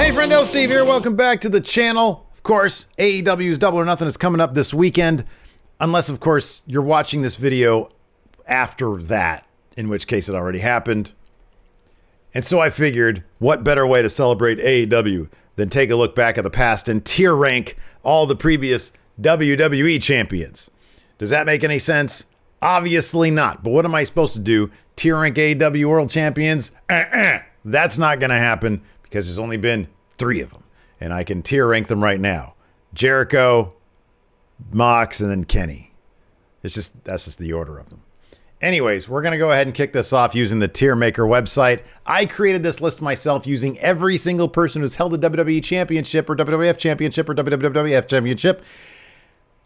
Hey, friendo, Steve here. Welcome back to the channel. Of course, AEW's Double or Nothing is coming up this weekend. Unless, of course, you're watching this video after that, in which case it already happened. And so I figured, what better way to celebrate AEW than take a look back at the past and tier rank all the previous WWE champions. Does that make any sense? Obviously not. But what am I supposed to do? Tier rank AEW World Champions? That's not going to happen because there's only been 3 of them. And I can tier rank them right now. Jericho, Mox, and then Kenny. That's just the order of them. Anyways, we're going to go ahead and kick this off using the Tier Maker website. I created this list myself using every single person who's held a WWE Championship or WWF Championship or WWF Championship,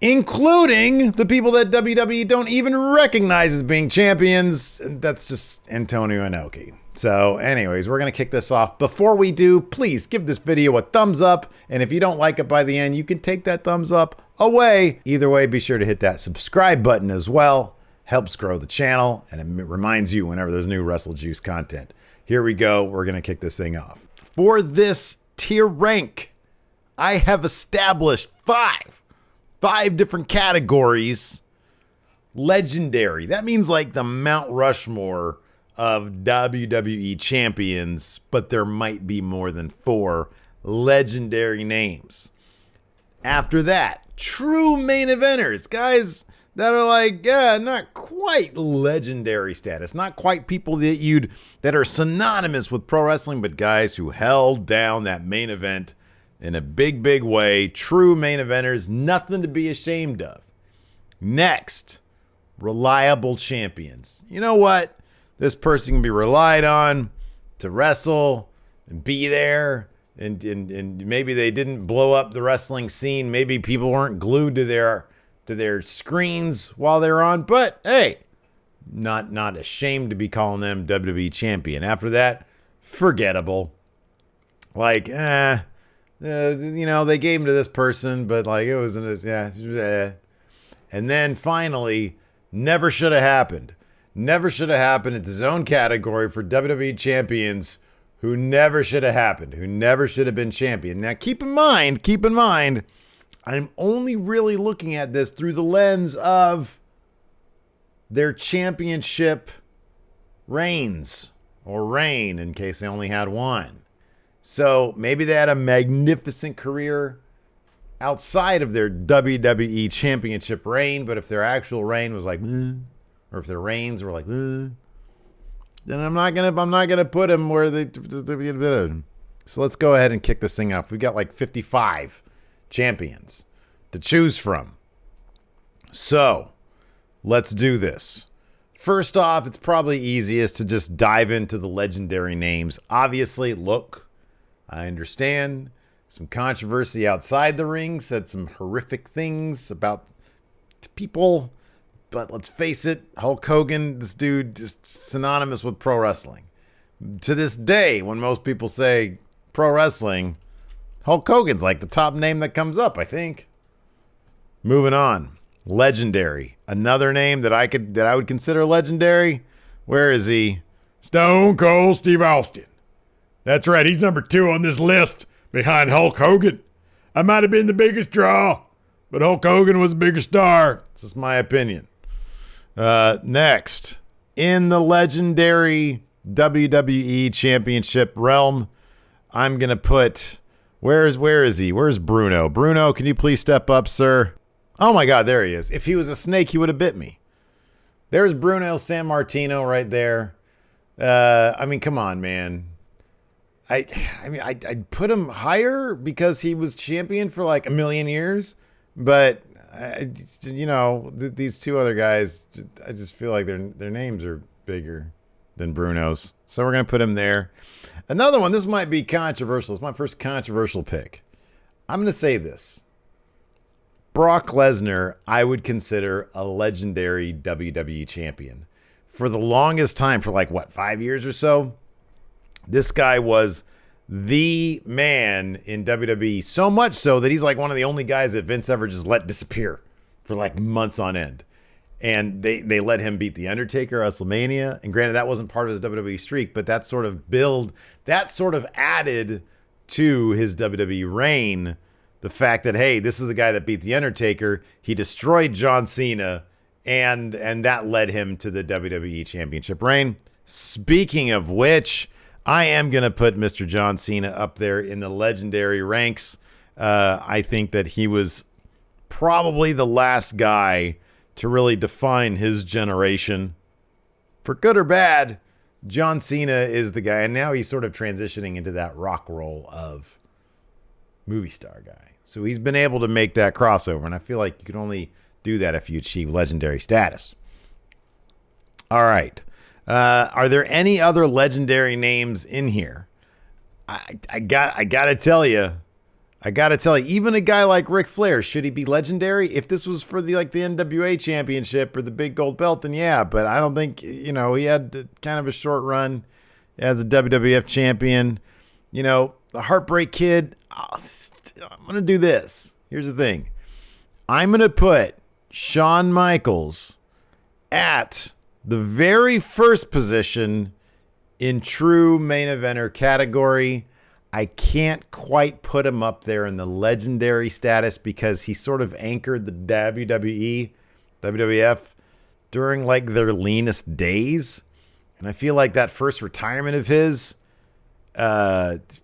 including the people that WWE don't even recognize as being champions. That's just Antonio Inoki. So anyways, we're going to kick this off. Before we do, please give this video a thumbs up. And if you don't like it by the end, you can take that thumbs up away. Either way, be sure to hit that subscribe button as well. Helps grow the channel, and it reminds you whenever there's new Wrestle Juice content. Here we go. We're going to kick this thing off. For this tier rank, I have established five different categories. Legendary. That means like the Mount Rushmore of WWE champions, but there might be more than 4 legendary names. After that, true main eventers. Guys that are like, yeah, not quite legendary status, not quite people that are synonymous with pro wrestling, but guys who held down that main event in a big way. True main eventers, nothing to be ashamed of. Next, reliable champions. You know what? This person can be relied on to wrestle and be there. And maybe they didn't blow up the wrestling scene. Maybe people weren't glued to their screens while they're on, but hey, not ashamed to be calling them WWE champion. After that, forgettable. Like, they gave him to this person, but like it wasn't And then finally, never should have happened. Never should have happened. It's his own category for WWE champions who never should have happened, who never should have been champion. Now, keep in mind, I'm only really looking at this through the lens of their championship reigns, or reign in case they only had one. So maybe they had a magnificent career outside of their WWE championship reign, but if their actual reign was like, or if their reigns were like, then I'm not gonna put them where they. So let's go ahead and kick this thing off. We got like 55 champions to choose from. So let's do this. First off, it's probably easiest to just dive into the legendary names. Obviously, look, I understand some controversy outside the ring, said some horrific things about people, but let's face it, Hulk Hogan, this dude, just synonymous with pro wrestling. To this day, when most people say pro wrestling, Hulk Hogan's like the top name that comes up, I think. Moving on. Legendary. Another name that I would consider legendary. Where is he? Stone Cold Steve Austin. That's right. He's number 2 on this list behind Hulk Hogan. I might have been the biggest draw, but Hulk Hogan was the bigger star. This is my opinion. Next. In the legendary WWE Championship realm, I'm going to put... Where is he? Where's Bruno? Bruno, can you please step up, sir? Oh my God, there he is. If he was a snake, he would have bit me. There's Bruno Sammartino right there. I mean, come on, man. I'd put him higher because he was champion for like a million years. But, these 2 other guys, I just feel like their names are bigger than Bruno's. So we're going to put him there. Another one, this might be controversial. It's my first controversial pick. I'm going to say this. Brock Lesnar, I would consider a legendary WWE champion. For the longest time, for 5 years or so, this guy was the man in WWE. So much so that he's like one of the only guys that Vince ever just let disappear for months on end. And they let him beat The Undertaker at WrestleMania. And granted, that wasn't part of his WWE streak, but that sort of added to his WWE reign. The fact that, hey, this is the guy that beat The Undertaker. He destroyed John Cena, and that led him to the WWE Championship reign. Speaking of which, I am going to put Mr. John Cena up there in the legendary ranks. I think that he was probably the last guy to really define his generation. For good or bad, John Cena is the guy, and now he's sort of transitioning into that rock role of movie star guy. So he's been able to make that crossover, and I feel like you can only do that if you achieve legendary status. All right. Are there any other legendary names in here? I gotta tell you, even a guy like Ric Flair, should he be legendary? If this was for the NWA championship or the big gold belt, then yeah, but I don't think, he had kind of a short run as a WWF champion. The Heartbreak Kid, I'm going to do this. Here's the thing. I'm going to put Shawn Michaels at the very first position in true main eventer category. I can't quite put him up there in the legendary status because he sort of anchored the WWE, WWF during their leanest days. And I feel like that first retirement of his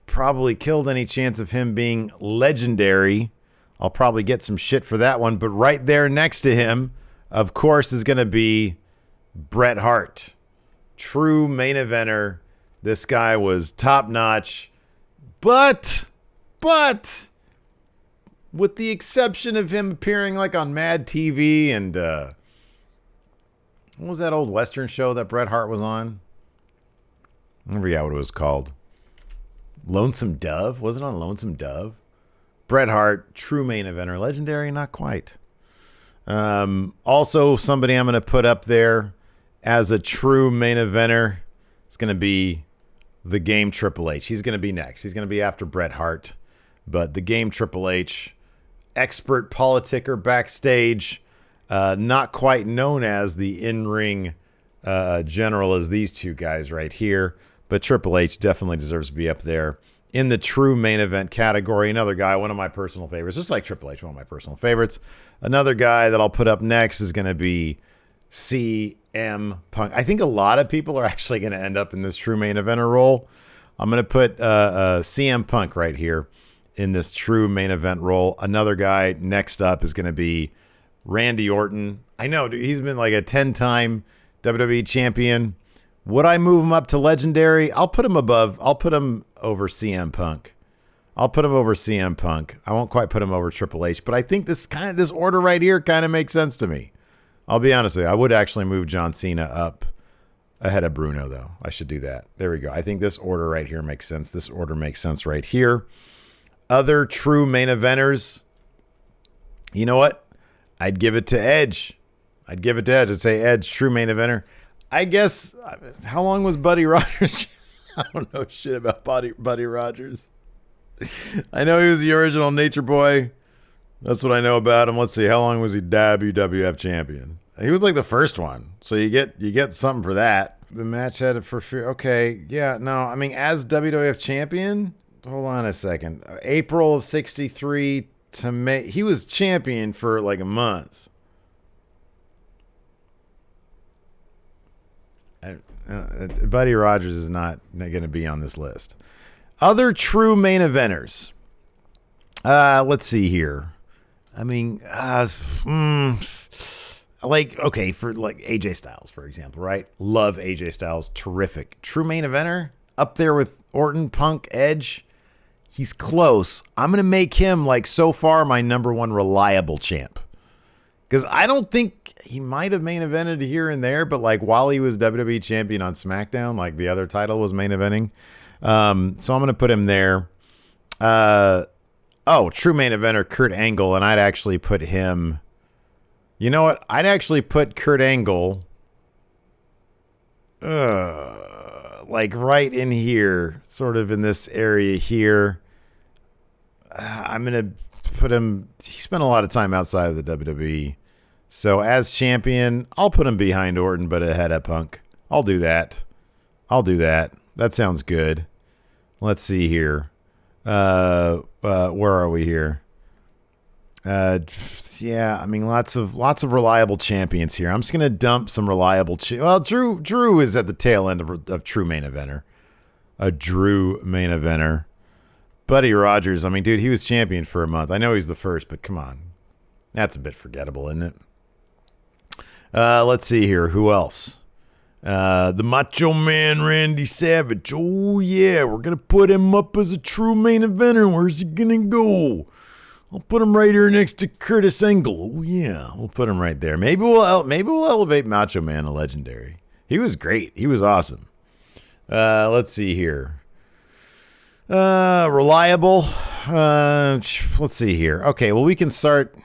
probably killed any chance of him being legendary. I'll probably get some shit for that one. But right there next to him, of course, is going to be Bret Hart. True main eventer. This guy was top notch. But with the exception of him appearing on Mad TV and what was that old Western show that Bret Hart was on? I forget what it was called. Lonesome Dove? Was it on Lonesome Dove? Bret Hart, true main eventer. Legendary, not quite. Also, somebody I'm going to put up there as a true main eventer is going to be the Game Triple H. He's going to be next. He's going to be after Bret Hart. But the Game Triple H, expert politicker backstage, not quite known as the in-ring general as these two guys right here. But Triple H definitely deserves to be up there in the true main event category. Another guy, one of my personal favorites, just like Triple H, one of my personal favorites. Another guy that I'll put up next is going to be CM Punk. I think a lot of people are actually going to end up in this true main eventer role. I'm going to put CM Punk right here in this true main event role. Another guy next up is going to be Randy Orton. I know, dude, he's been a 10-time WWE champion. Would I move him up to legendary? I'll put him over CM Punk. I'll put him over CM Punk. I won't quite put him over Triple H, but I think this order right here kind of makes sense to me. I'll be honest with you. I would actually move John Cena up ahead of Bruno, though. I should do that. There we go. I think this order right here makes sense. This order makes sense right here. Other true main eventers. You know what? I'd give it to Edge. I'd say Edge, true main eventer. I guess, how long was Buddy Rogers? I don't know shit about Buddy Rogers. I know he was the original Nature Boy. That's what I know about him. Let's see, how long was he WWF champion? He was the first one, so you get something for that. The match had it for free. Okay, yeah, no, I mean, as WWF champion, hold on a second. April of '63 to May, he was champion for a month. Buddy Rogers is not going to be on this list. Other true main eventers. Let's see here. I mean, for AJ Styles, for example, right? Love AJ Styles. Terrific. True main eventer. Up there with Orton, Punk, Edge. He's close. I'm going to make him, so far, my number one reliable champ. Because I don't think he might have main evented here and there, but while he was WWE champion on SmackDown, the other title was main eventing. So I'm going to put him there. True main eventer, Kurt Angle, and I'd actually put him. You know what? I'd actually put Kurt Angle, right in here, sort of in this area here. I'm going to put him. He spent a lot of time outside of the WWE. So as champion, I'll put him behind Orton, but ahead of Punk. I'll do that. That sounds good. Let's see here. Where are we here? Yeah, I mean, lots of reliable champions here. I'm just gonna dump some reliable. Well, Drew is at the tail end of true main eventer. A Drew main eventer. Buddy Rogers. I mean, dude, he was champion for a month. I know he's the first, but come on, that's a bit forgettable, isn't it? Let's see here. Who else? The Macho Man Randy Savage. Oh yeah, we're gonna put him up as a true main eventer. Where's he gonna go? I'll put him right here next to Curtis Angle. Oh yeah, we'll put him right there. Maybe we'll elevate Macho Man to legendary. He was great. He was awesome. Let's see here. Reliable. Let's see here. Okay, well we can start.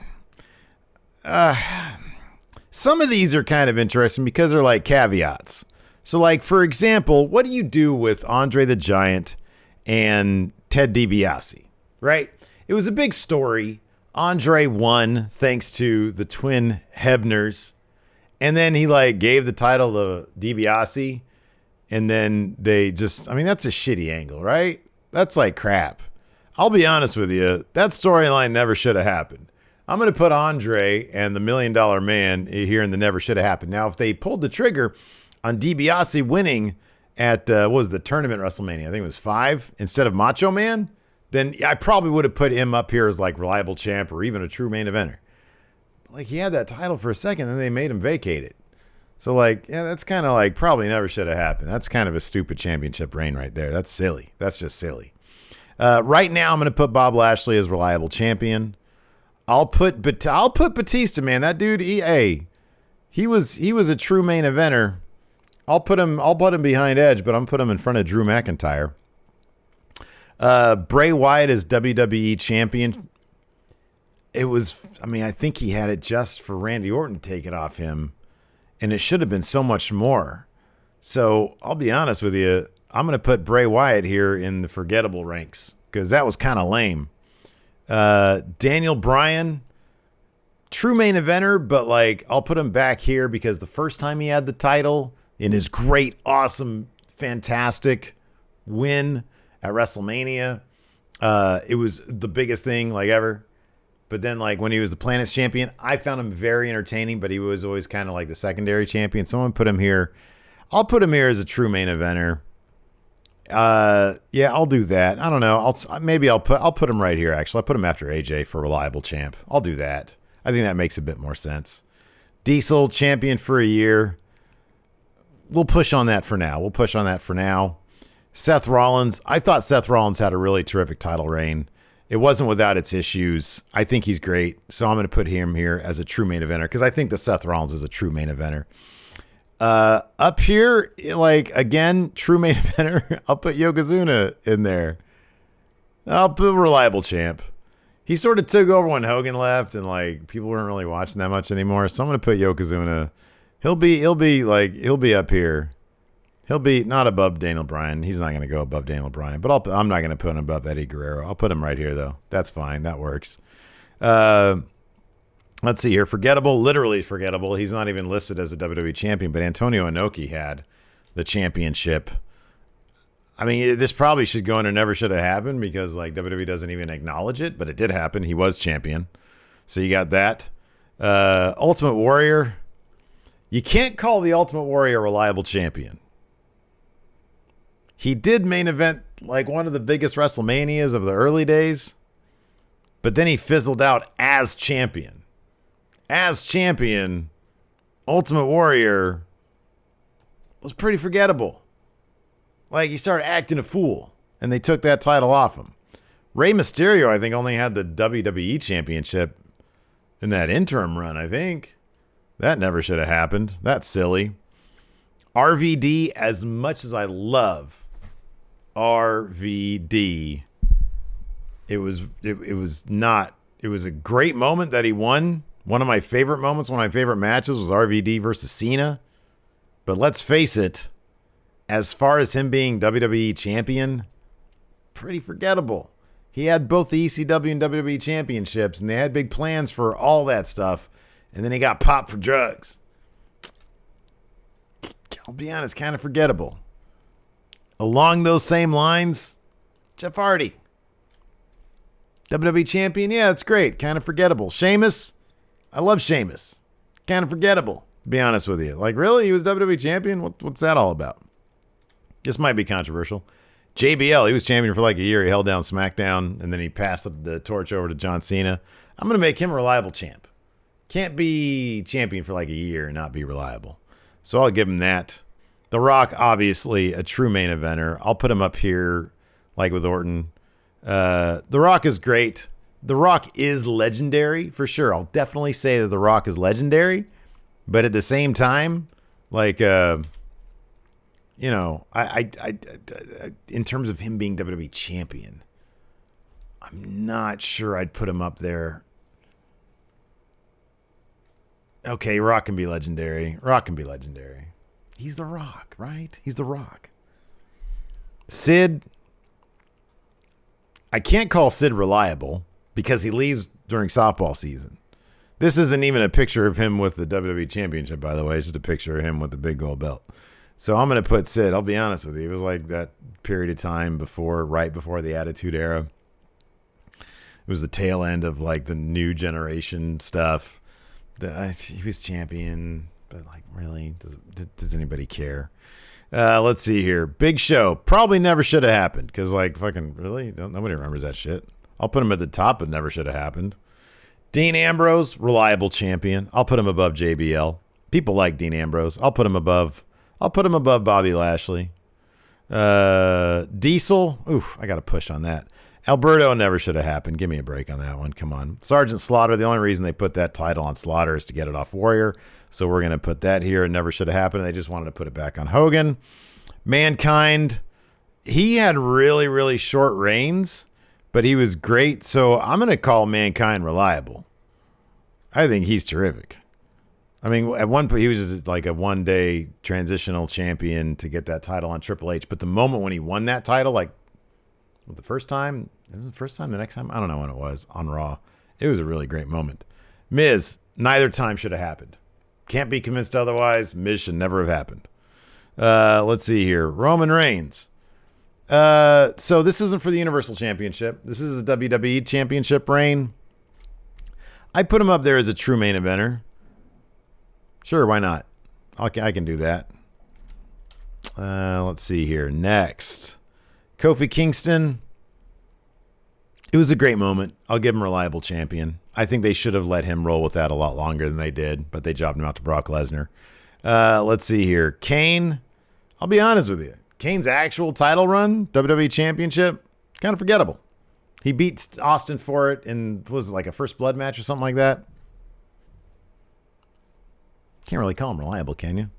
Some of these are kind of interesting because they're like caveats. So, like, for example, what do you do with Andre the Giant and Ted DiBiase, right? It was a big story. Andre won thanks to the twin Hebners. And then he, like, gave the title to DiBiase. And then they just, I mean, that's a shitty angle, right? That's like crap. I'll be honest with you. That storyline never should have happened. I'm going to put Andre and the $1 Million Man here in the never should have happened. Now, if they pulled the trigger on DiBiase winning at, what was the tournament WrestleMania? I think it was 5 instead of Macho Man, then I probably would have put him up here as like reliable champ or even a true main eventer. Like, he had that title for a second, then they made him vacate it. So, like, yeah, that's kind of like probably never should have happened. That's kind of a stupid championship reign right there. That's silly. That's just silly. Right now, I'm going to put Bob Lashley as reliable champion. I'll put Batista, man. That dude, he was a true main eventer. I'll put him behind Edge, but I'm put him in front of Drew McIntyre. Bray Wyatt is WWE champion. It was, I mean, I think he had it just for Randy Orton to take it off him, and it should have been so much more. So I'll be honest with you, I'm going to put Bray Wyatt here in the forgettable ranks because that was kind of lame. Daniel Bryan, true main eventer, but like I'll put him back here because the first time he had the title in his great, awesome, fantastic win at WrestleMania, it was the biggest thing like ever. But then like when he was the Planet's champion, I found him very entertaining, but he was always kind of like the secondary champion. Someone put him here. I'll put him here as a true main eventer. Yeah, I'll do that. I don't know. I'll put him right here. Actually, I'll put him after AJ for reliable champ. I'll do that. I think that makes a bit more sense. Diesel champion for a year. We'll push on that for now. Seth Rollins. I thought Seth Rollins had a really terrific title reign. It wasn't without its issues. I think he's great. So I'm going to put him here as a true main eventer because I think that Seth Rollins is a true main eventer. Up here, like, again, true main eventer, I'll put Yokozuna in there. I'll put reliable champ. He sort of took over when Hogan left and like people weren't really watching that much anymore. So I'm going to put Yokozuna. He'll be up here. He'll be not above Daniel Bryan. He's not going to go above Daniel Bryan, but I'm not going to put him above Eddie Guerrero. I'll put him right here though. That's fine. That works. Let's see here. Forgettable, literally forgettable. He's not even listed as a WWE champion, but Antonio Inoki had the championship. I mean, this probably should go in and never should have happened because like WWE doesn't even acknowledge it, but it did happen. He was champion. So you got that. Ultimate Warrior. You can't call the Ultimate Warrior a reliable champion. He did main event like one of the biggest WrestleManias of the early days, but then he fizzled out as champion. As champion, Ultimate Warrior was pretty forgettable. Like, he started acting a fool, and they took that title off him. Rey Mysterio, I think, only had the WWE Championship in that interim run, I think. That never should have happened. That's silly. RVD, as much as I love RVD, it was a great moment that he won. One of my favorite moments, one of my favorite matches was RVD versus Cena. But let's face it, as far as him being WWE champion, pretty forgettable. He had both the ECW and WWE championships, and they had big plans for all that stuff. And then he got popped for drugs. I'll be honest, kind of forgettable. Along those same lines, Jeff Hardy. WWE champion, yeah, that's great. Kind of forgettable. Sheamus, I love Sheamus. Kind of forgettable, to be honest with you. Like, really? He was WWE champion? What's that all about? This might be controversial. JBL, he was champion for like a year. He held down SmackDown, and then he passed the torch over to John Cena. I'm going to make him a reliable champ. Can't be champion for like a year and not be reliable. So I'll give him that. The Rock, obviously, a true main eventer. I'll put him up here, like with Orton. The Rock is great. The Rock is legendary, for sure. I'll definitely say that The Rock is legendary. But at the same time, like, I in terms of him being WWE champion, I'm not sure I'd put him up there. Okay, Rock can be legendary. Rock can be legendary. He's The Rock, right? He's The Rock. Sid, I can't call Sid reliable because he leaves during softball season. This isn't even a picture of him with the WWE Championship, by the way. It's just a picture of him with the big gold belt. So I'm going to put Sid. I'll be honest with you. It was like that period of time right before the Attitude Era. It was the tail end of like the new generation stuff. He was champion, but like, really, does anybody care? Let's see here. Big Show probably never should have happened because, like, fucking really, nobody remembers that shit. I'll put him at the top, but never should have happened. Dean Ambrose, reliable champion. I'll put him above JBL. People like Dean Ambrose. I'll put him above Bobby Lashley. Diesel, oof, I got to push on that. Alberto never should have happened. Give me a break on that one. Come on. Sergeant Slaughter, the only reason they put that title on Slaughter is to get it off Warrior. So we're going to put that here. It never should have happened. They just wanted to put it back on Hogan. Mankind, he had really, really short reigns, but he was great. So I'm going to call Mankind reliable. I think he's terrific. I mean, at one point, he was just like a one-day transitional champion to get that title on Triple H. But the moment when he won that title, like, the first time, the next time, I don't know when it was, on Raw. It was a really great moment. Miz, neither time should have happened. Can't be convinced otherwise. Miz should never have happened. Let's see here. Roman Reigns. So this isn't for the Universal Championship. This is a WWE Championship reign. I put him up there as a true main eventer. Sure, why not? I can do that. Let's see here. Next. Kofi Kingston. It was a great moment. I'll give him reliable champion. I think they should have let him roll with that a lot longer than they did, but they jobbed him out to Brock Lesnar. Let's see here. Kane. I'll be honest with you. Kane's actual title run, WWE Championship, kind of forgettable. He beat Austin for it in, was it like a first blood match or something like that? Can't really call him reliable, can you?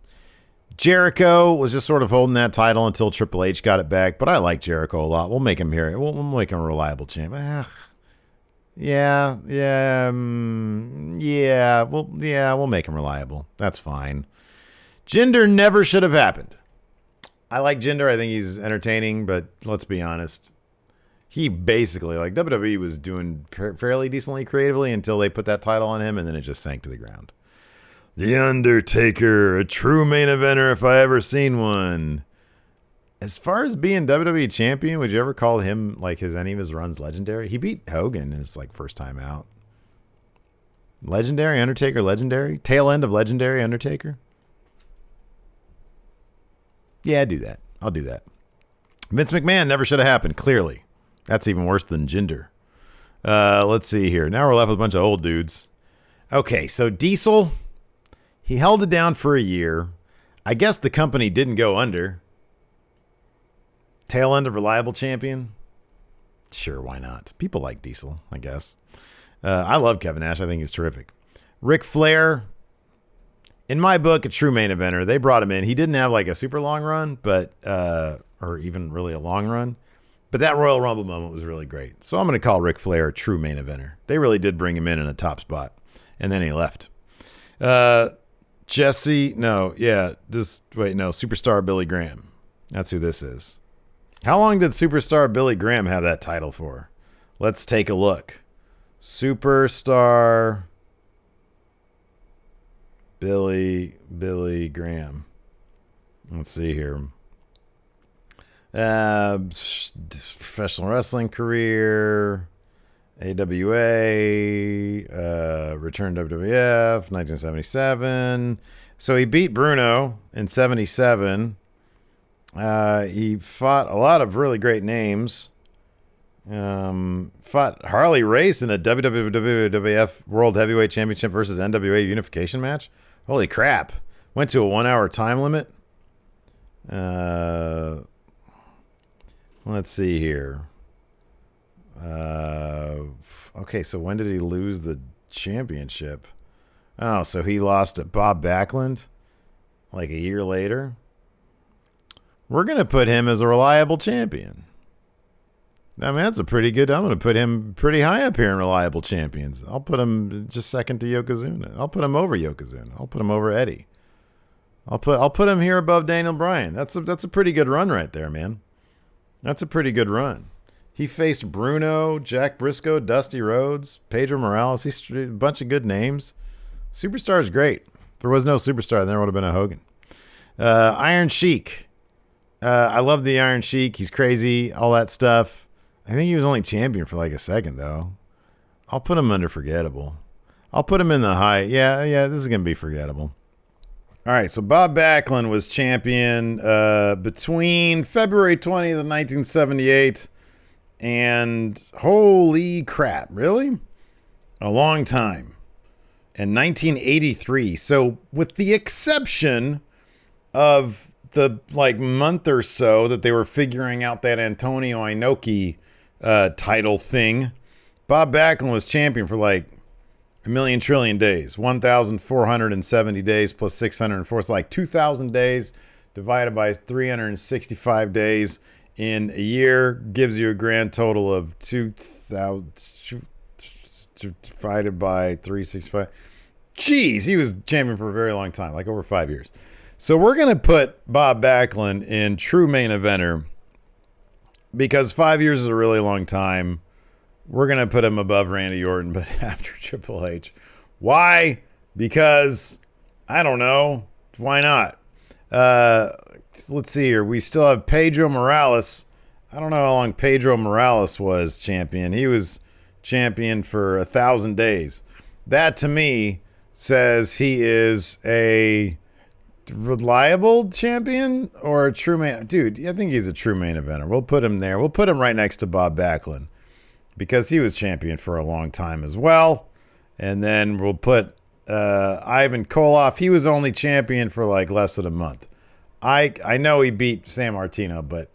Jericho was just sort of holding that title until Triple H got it back, but I like Jericho a lot. We'll make him here. We'll make him a reliable champ. We'll make him reliable. That's fine. Jinder never should have happened. I like Jinder. I think he's entertaining, but let's be honest. He basically, like, WWE was doing fairly decently creatively until they put that title on him, and then it just sank to the ground. The Undertaker, a true main eventer if I ever seen one. As far as being WWE champion, would you ever call him, like, any of his runs legendary? He beat Hogan in his, like, first time out. Legendary Undertaker, legendary? Tail end of legendary Undertaker? Yeah, I'd do that. I'll do that. Vince McMahon never should have happened, clearly. That's even worse than Jinder. Let's see here. Now we're left with a bunch of old dudes. Okay, so Diesel, he held it down for a year. I guess the company didn't go under. Tail end of reliable champion? Sure, why not? People like Diesel, I guess. I love Kevin Nash. I think he's terrific. Ric Flair, in my book, a true main eventer. They brought him in. He didn't have like a super long run, but or even really a long run. But that Royal Rumble moment was really great. So I'm going to call Ric Flair a true main eventer. They really did bring him in a top spot. And then he left. Superstar Billy Graham. That's who this is. How long did Superstar Billy Graham have that title for? Let's take a look. Superstar Billy Graham. Let's see here. Professional wrestling career. AWA, returned WWF, 1977. So he beat Bruno in 77. He fought a lot of really great names. Fought Harley Race in a WWF World Heavyweight Championship versus NWA Unification match. Holy crap. Went to a 1 hour time limit. Let's see here. Okay, so when did he lose the championship? Oh, so he lost to Bob Backlund like a year later. We're going to put him as a reliable champion. I mean, that's a pretty good. I'm going to put him pretty high up here in reliable champions. I'll put him just second to Yokozuna. I'll put him over Yokozuna. I'll put him over Eddie. I'll put him here above Daniel Bryan. That's a pretty good run right there, man. That's a pretty good run. He faced Bruno, Jack Briscoe, Dusty Rhodes, Pedro Morales. He's a bunch of good names. Superstar is great. If there was no Superstar, there would have been a Hogan. Iron Sheik. I love the Iron Sheik. He's crazy, all that stuff. I think he was only champion for like a second, though. I'll put him under forgettable. I'll put him in the high. Yeah, this is going to be forgettable. All right, so Bob Backlund was champion between February 20th of 1978 and, holy crap, really? A long time. In 1983. So with the exception of the month or so that they were figuring out that Antonio Inoki title thing, Bob Backlund was champion for like a million trillion days. 1,470 days plus 604. It's like 2,000 days divided by 365 days in a year gives you a grand total of 2,000 divided by 365. Jeez, he was champion for a very long time, like over 5 years. So we're going to put Bob Backlund in true main eventer because 5 years is a really long time. We're going to put him above Randy Orton, but after Triple H. Why? Because, I don't know. Why not? Let's see here. We still have Pedro Morales. I don't know how long Pedro Morales was champion. He was champion for 1,000 days. That, to me, says he is a reliable champion or a true main. Dude, I think he's a true main eventer. We'll put him there. We'll put him right next to Bob Backlund because he was champion for a long time as well. And then we'll put Ivan Koloff. He was only champion for like less than a month. I know he beat San Martino, but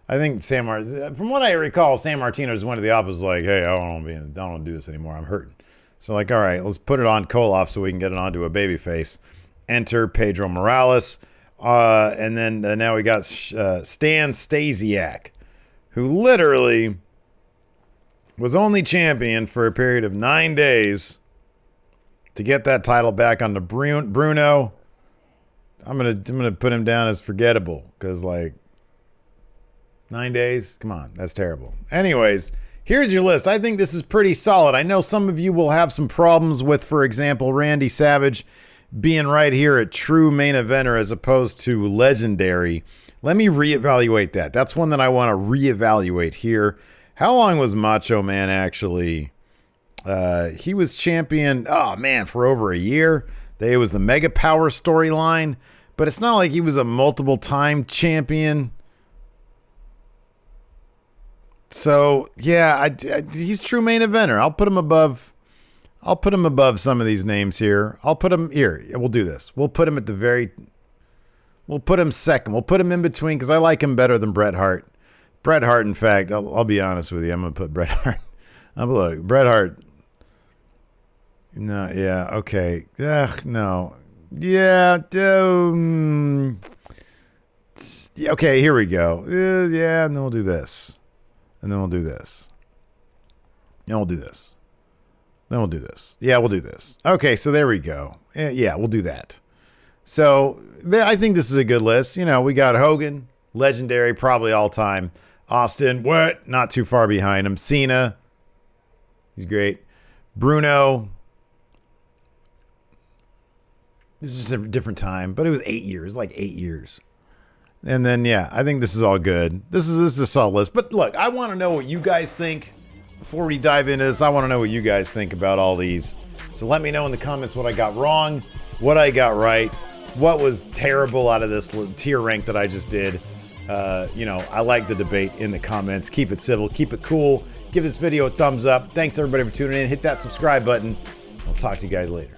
I think from what I recall, San Martino is one of the opposites. Like, hey, I don't want to do this anymore. I'm hurting. So like, all right, let's put it on Koloff so we can get it onto a babyface. Enter Pedro Morales, and then now we got Stan Stasiak, who literally was only champion for a period of 9 days to get that title back on the Bruno. I'm gonna put him down as forgettable because like 9 days, come on, that's terrible. Anyways, here's your list. I think this is pretty solid. I know some of you will have some problems with, for example, Randy Savage being right here at true main eventer as opposed to legendary. Let me reevaluate that. That's one that I want to reevaluate here. How long was Macho Man actually? He was champion, for over a year. It was the Mega Power storyline, but it's not like he was a multiple time champion. So yeah, he's true main eventer. I'll put him above some of these names here. I'll put him here. We'll do this. We'll put him we'll put him second. We'll put him in between because I like him better than Bret Hart. Bret Hart, in fact, I'll be honest with you. I'm going to put Bret Hart. Look, Bret Hart. No, yeah, okay. No. Yeah. Okay, here we go. Yeah, and then we'll do this. And then we'll do this. And we'll do this. Then we'll do this. Yeah, we'll do this. Okay, so there we go. Yeah, we'll do that. So I think this is a good list. You know, we got Hogan, legendary, probably all time. Austin, not too far behind him. Cena, he's great. Bruno, this is a different time, but it was 8 years, like 8 years. And then, yeah, I think this is all good. This is a solid list. But look, I want to know what you guys think. before we dive into this, I want to know what you guys think about all these. So let me know in the comments what I got wrong, what I got right, what was terrible out of this tier rank that I just did. I like the debate in the comments. Keep it civil, keep it cool. Give this video a thumbs up. Thanks everybody for tuning in. Hit that subscribe button. I'll talk to you guys later.